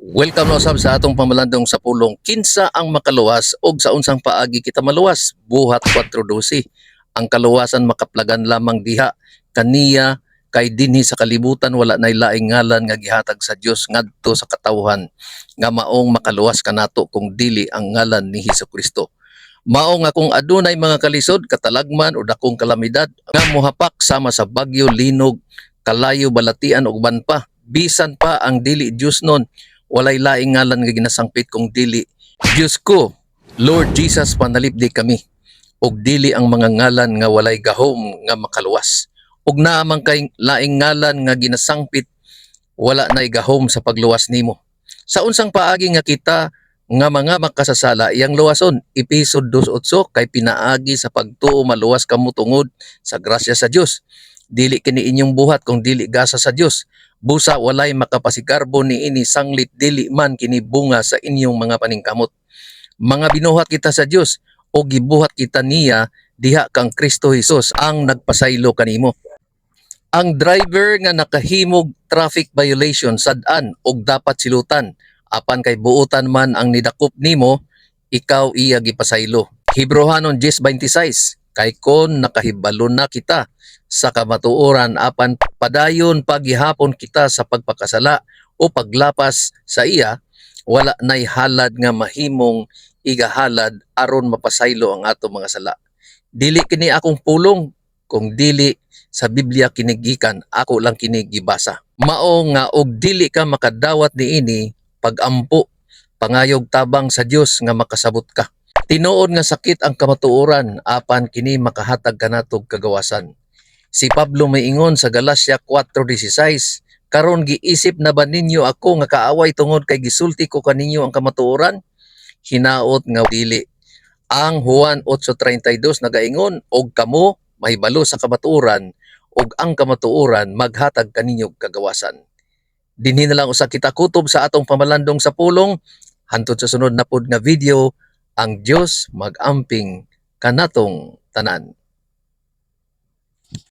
Welcome na usab sa atong pamalandong sa pulong. Kinsa ang makaluwas og sa unsang paagi kita maluwas? Buhat 4:12. Ang kaluwasan makaplagan lamang diha kaniya kay dinhi sa kalibutan wala nay laing ngalan nga gihatag sa Dios ngadto sa katawhan nga maong makaluwas kanato kung dili ang ngalan ni Hesukristo. Mao nga kung adunay mga kalisod, katalagman o dakong kalamidad nga mohapak sama sa bagyo, linog, kalayo, balatian ug uban pa, bisan pa ang dili Dios nun, walay laing ngalan nga ginasangpit kung dili Dios ko. Lord Jesus, panalipdi kami ug dili ang mga ngalan nga walay gahom nga makaluwas. Ug naa man kay laing ngalan nga ginasangpit wala nay gahom sa pagluwas nimo. Sa unsang paagi nga kita nga mga makasasala iyang luwason, Episod 2:8 kay pinaagi sa pagtuo maluwas kamo tungod sa grasya sa Dios. Dili kini inyong buhat kung dili gasa sa Dios. Busa walay makapasigarbo ni ini sanglit dili man kini bunga sa inyong mga paningkamot. Mga binuhat kita sa Dios o gibuhat kita niya diha kang Kristo Jesus ang nagpasaylo kanimo. Ang driver nga nakahimog traffic violation sad-an og dapat silutan apan kay buutan man ang nidakop nimo, ikaw iya gipasaylo. Hebrehanon 10:26 kay kon nakahibalo na kita sa kamatuoran apan padayon paghihapon kita sa pagpakasala o paglapas sa iya, wala nay halad nga mahimong igahalad aron mapasaylo ang ato mga sala. Dili kini akong pulong kung dili sa Biblia kinigikan, ako lang kini gibasa. Mao nga og dili ka makadawat niini pagampo pangayog tabang sa Dios nga makasabot ka. Tinuod nga sakit ang kamatuoran apan kini makahatag kanatog kagawasan. Si Pablo maingon sa Galacia 4:16, karon giisip na ba ninyo ako nga kaaway tungod kay gisulti ko kaninyo ang kamatuoran? Hinaot nga dili. Ang Juan 8:32 nagaingon, og kamo mahibalo sa kamatuoran ug ang kamatuoran maghatag kaninyo kagawasan. Dinhi na lang usa kita kutob sa atong pamalandong sa pulong. Hantod sa sunod na pod nga video, ang Dios mag-amping kanatong tanan.